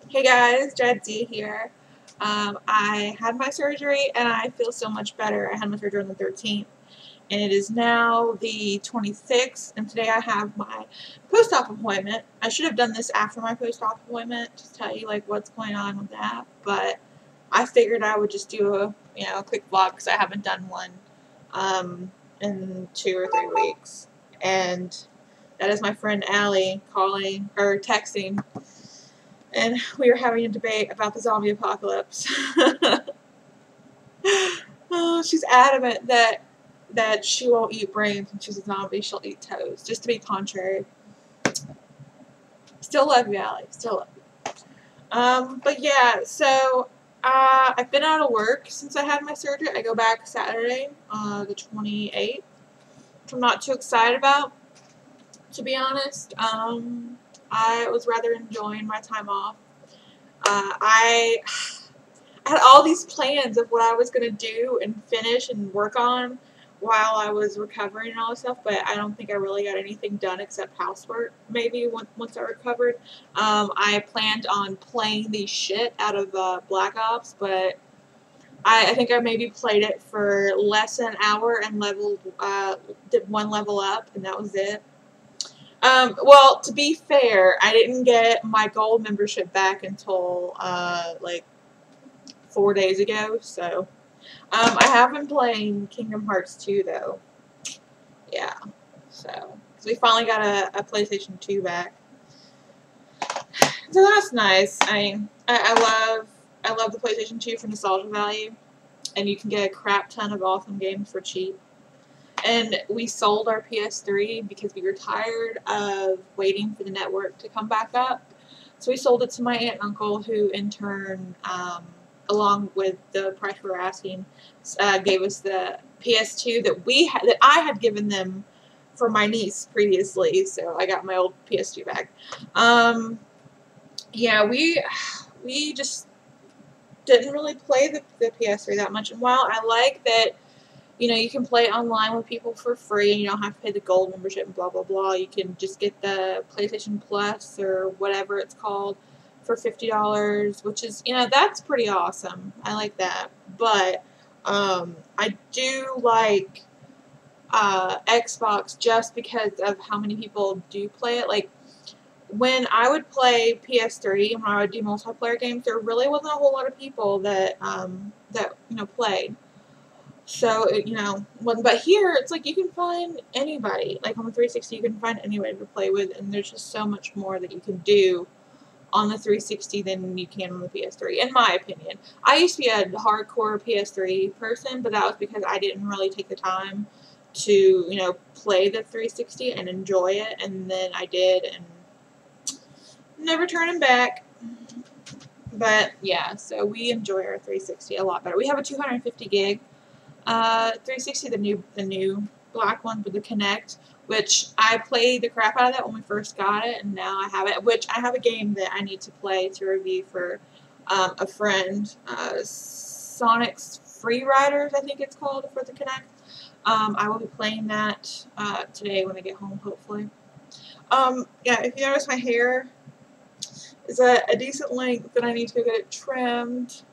Hey guys, Jadzia here. I had my surgery and I feel so much better. I had my surgery on the 13th and it is now the 26th, and today I have my post-op appointment. I should have done this after my post-op appointment to tell you like what's going on with that, but I figured I would just do a quick vlog because I haven't done one in 2 or 3 weeks. And that is my friend Allie calling or texting, and we were having a debate about the zombie apocalypse. Oh, she's adamant that she won't eat brains when she's a zombie. She'll eat toes, just to be contrary. Still love you, Allie. Still love you. But yeah, so I've been out of work since I had my surgery. I go back Saturday, the 28th, which I'm not too excited about, to be honest. I was rather enjoying my time off. I had all these plans of what I was going to do and finish and work on while I was recovering and all this stuff, but I don't think I really got anything done except housework, maybe once I recovered. I planned on playing the shit out of Black Ops, but I think I maybe played it for less than an hour and did one level up, and that was it. Well, to be fair, I didn't get my gold membership back until like 4 days ago, so I have been playing Kingdom Hearts 2 though. Yeah, so we finally got a PlayStation 2 back, so that's nice. I love the PlayStation 2 for nostalgia value, and you can get a crap ton of awesome games for cheap. And we sold our PS3 because we were tired of waiting for the network to come back up. So we sold it to my aunt and uncle, who in turn, along with the price we were asking, gave us the PS2 that I had given them for my niece previously. So I got my old PS2 back. Yeah, we just didn't really play the PS3 that much. And while I like that, you can play online with people for free and you don't have to pay the gold membership and blah, blah, blah. You can just get the PlayStation Plus or whatever it's called for $50, which is, that's pretty awesome. I like that. But I do like Xbox just because of how many people do play it. Like, when I would play PS3 and when I would do multiplayer games, there really wasn't a whole lot of people that played. So, but here, it's like you can find anybody. Like on the 360, you can find anybody to play with, and there's just so much more that you can do on the 360 than you can on the PS3, in my opinion. I used to be a hardcore PS3 person, but that was because I didn't really take the time to, play the 360 and enjoy it, and then I did, and never turning back. But, yeah, so we enjoy our 360 a lot better. We have a 250 gig 360, the new black one with the Kinect, which I played the crap out of that when we first got it, and now I have it, which I have a game that I need to play to review for a friend, Sonic's Free Riders, I think it's called, for the Kinect. I will be playing that today when I get home, hopefully. Yeah, if you notice, my hair is a decent length, and I need to go get it trimmed.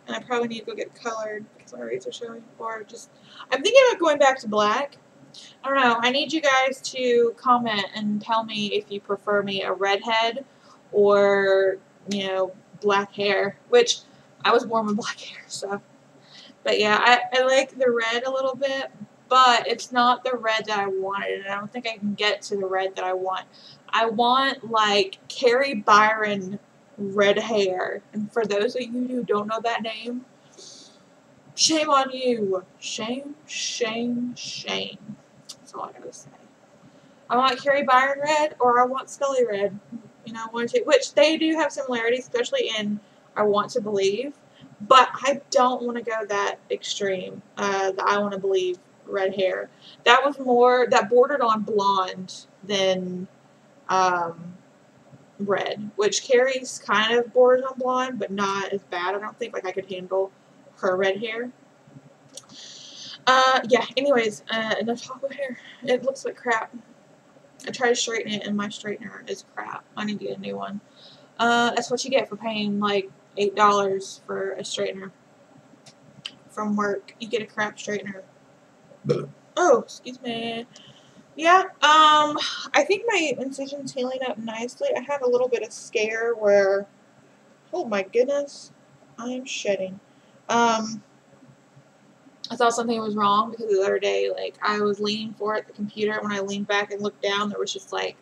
And I probably need to go get colored because my roots are showing. Or just, I'm thinking about going back to black. I don't know. I need you guys to comment and tell me if you prefer me a redhead or, black hair. Which, I was born with black hair, so. But yeah, I like the red a little bit. But it's not the red that I wanted. And I don't think I can get to the red that I want. I want, like, Carrie Byron red hair. And for those of you who don't know that name, shame on you. Shame, shame, shame. That's all I gotta say. I want Carrie Byron red, or I want Scully red. One or two, which they do have similarities, especially in I Want to Believe. But I don't want to go that extreme. The I Want to Believe red hair. That was more, that bordered on blonde than red, which Carrie's kind of borders on blonde, but not as bad. I don't think like I could handle her red hair. Yeah, anyways, enough talk about hair. It looks like crap. I tried to straighten it, and my straightener is crap. I need to get a new one. That's what you get for paying like $8 for a straightener from work. You get a crap straightener. Oh, excuse me. Yeah, I think my incision's healing up nicely. I had a little bit of scare where, oh my goodness, I am shedding. I thought something was wrong because the other day, like, I was leaning forward at the computer. When I leaned back and looked down, there was just, like,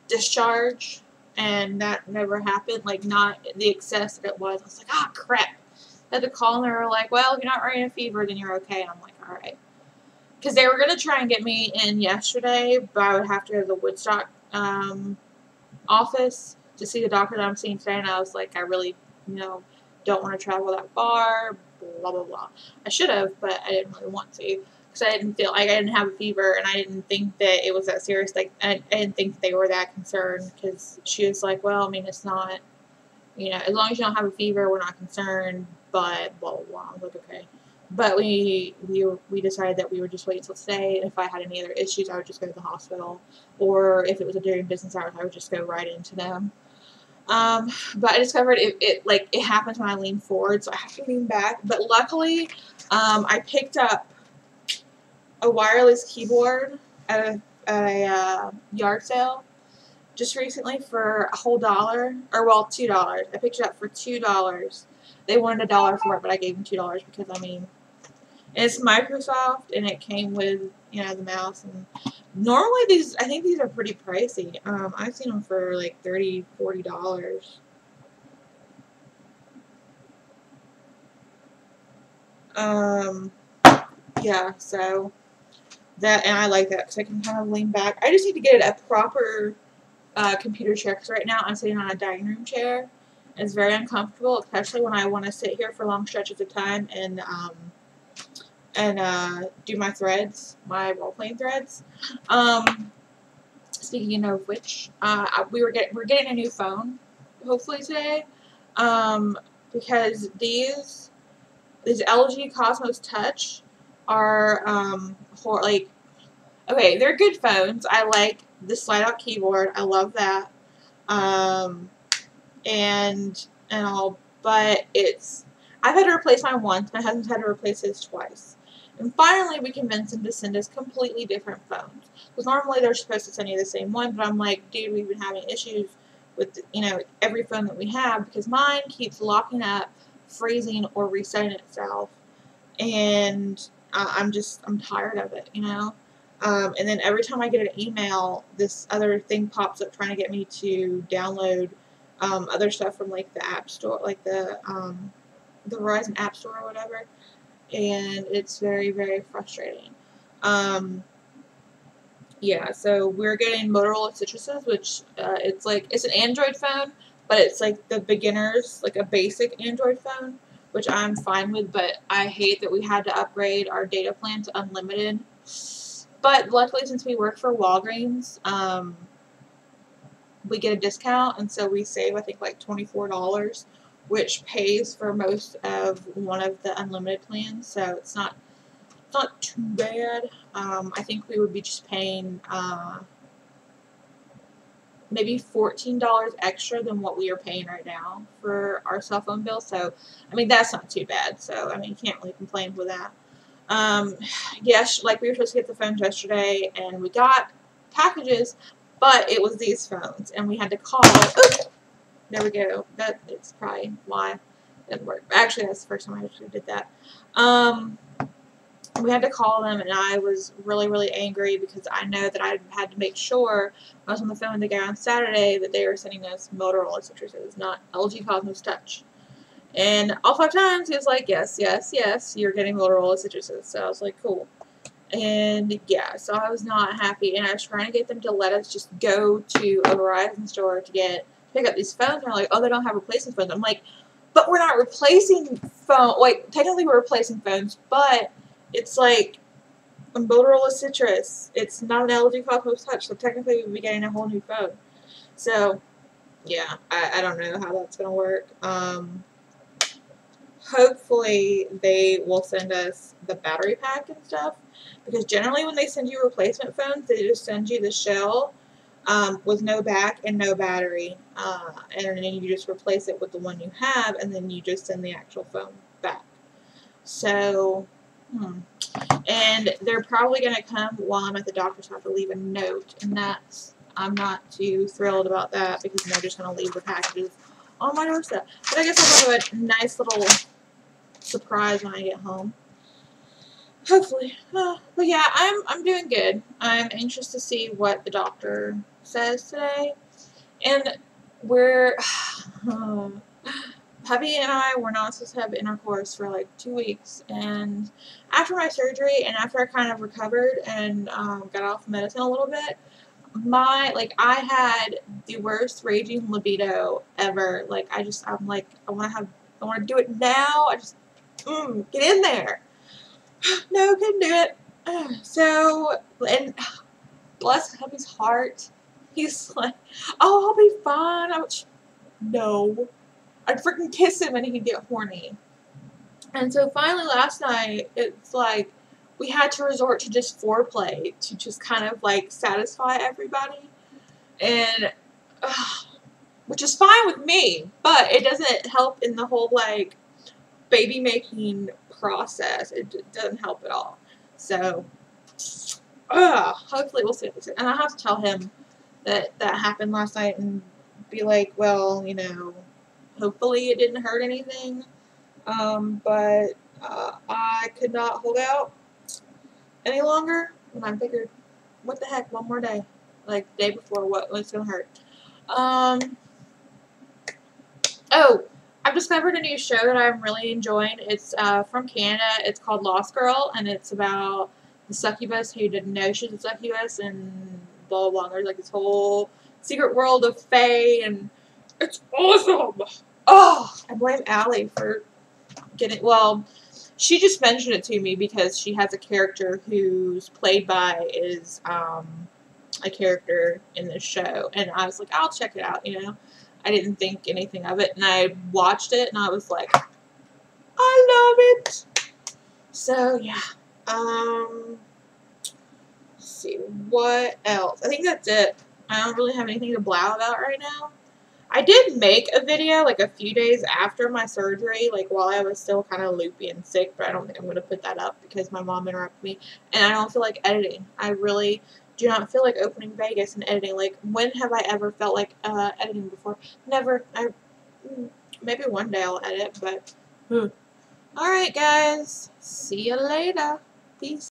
discharge, and that never happened. Like, not the excess that it was. I was like, ah, crap. I had to call, and they were like, well, if you're not running a fever, then you're okay. And I'm like, all right. Because they were going to try and get me in yesterday, but I would have to go to the Woodstock office to see the doctor that I'm seeing today, and I was like, I really, don't want to travel that far, blah, blah, blah. I should have, but I didn't really want to, because I didn't feel like I didn't have a fever, and I didn't think that it was that serious. Like, I didn't think they were that concerned, because she was like, well, I mean, it's not, as long as you don't have a fever, we're not concerned, but blah, blah, blah. I was like, okay. But we decided that we would just wait until today, and if I had any other issues, I would just go to the hospital, or if it was during business hours, I would just go right into them. But I discovered it happens when I lean forward, so I have to lean back. But luckily, I picked up a wireless keyboard at a yard sale just recently for a whole $1, or well, $2. I picked it up for $2. They wanted $1 for it, but I gave them $2 because, I mean, it's Microsoft, and it came with, the mouse. And normally I think these are pretty pricey. I've seen them for like $30, $40. Yeah, so that, and I like that because I can kind of lean back. I just need to get a proper computer chair, because right now I'm sitting on a dining room chair. It's very uncomfortable, especially when I want to sit here for long stretches of time and do my threads, my role-playing threads. Speaking of which, we're getting a new phone, hopefully today, because these LG Cosmos Touch are okay, they're good phones. I like the slide-out keyboard. I love that, and all, but I've had to replace mine once. My husband's had to replace his twice. And finally, we convinced him to send us completely different phones. Because normally they're supposed to send you the same one, but I'm like, dude, we've been having issues with, every phone that we have, because mine keeps locking up, freezing, or resetting itself. And I'm tired of it, and then every time I get an email, this other thing pops up trying to get me to download other stuff from, like, the App Store, like the Verizon App Store or whatever. And it's very, very frustrating. Yeah, so we're getting Motorola Citruses, which it's an Android phone, but it's like the beginners, like a basic Android phone, which I'm fine with, but I hate that we had to upgrade our data plan to unlimited. But luckily, since we work for Walgreens, we get a discount, and so we save, I think, like $24, which pays for most of one of the unlimited plans, so it's not too bad. I think we would be just paying maybe $14 extra than what we are paying right now for our cell phone bill, so, I mean, that's not too bad, so, I mean, you can't really complain with that. Yes, like, we were supposed to get the phones yesterday, and we got packages, but it was these phones, and we had to call. Oops, there we go. It's probably why it didn't work. Actually, that's the first time I actually did that. We had to call them, and I was really, really angry because I know that I had to make sure I was on the phone with the guy on Saturday that they were sending us Motorola Citruses, not LG Cosmos Touch. And all 5 times he was like, yes, yes, yes, you're getting Motorola Citruses. So I was like, cool. And yeah, so I was not happy, and I was trying to get them to let us just go to a Verizon store to pick up these phones, and they're like, oh, they don't have replacement phones. I'm like, but we're not replacing phone. Like, technically we're replacing phones, but it's like a Motorola Citrus. It's not an LG Cosmos Touch, so technically we'd be getting a whole new phone. So yeah, I don't know how that's gonna work. Hopefully they will send us the battery pack and stuff, because generally when they send you replacement phones, they just send you the shell, with no back and no battery, and then you just replace it with the one you have, and then you just send the actual phone back. So, and they're probably going to come while I'm at the doctor's, so I have to leave a note, and I'm not too thrilled about that because they're just going to leave the packages on my doorstep. But I guess I'll have a nice little surprise when I get home. Hopefully. But yeah, I'm doing good. I'm anxious to see what the doctor says today. And we're Puppy and I were not supposed to have intercourse for like 2 weeks, and after my surgery and after I kind of recovered and got off medicine a little bit, I had the worst raging libido ever. Like I'm like I want to do it now. I just get in there. No, couldn't do it. So, and bless Puppy's heart, he's like, oh, I'll be fine. No. I'd freaking kiss him and he'd get horny. And so finally last night, it's like we had to resort to just foreplay to just kind of like satisfy everybody. And, which is fine with me, but it doesn't help in the whole like baby making process. It doesn't help at all. So, hopefully we'll see. And I have to tell him that happened last night and be like, well, you know, hopefully it didn't hurt anything, but I could not hold out any longer, and I figured, what the heck, one more day, like the day before, what's gonna hurt? Oh, I've discovered a new show that I'm really enjoying. It's from Canada. It's called Lost Girl, and it's about the succubus who didn't know she's a succubus, and blah blah blah. There's like this whole secret world of fae, and it's awesome. Oh, I blame Allie for getting, well, she just mentioned it to me because she has a character who's played by is a character in this show, and I was like, I'll check it out, you know. I didn't think anything of it, and I watched it, and I was like, I love it. So, yeah. Let's see, what else? I think that's it. I don't really have anything to blow about right now. I did make a video like a few days after my surgery, like while I was still kind of loopy and sick, but I don't think I'm going to put that up because my mom interrupted me, and I don't feel like editing. I really do not feel like opening Vegas and editing. Like, when have I ever felt like editing before? Never. Maybe one day I'll edit, but Alright guys, see you later. Peace.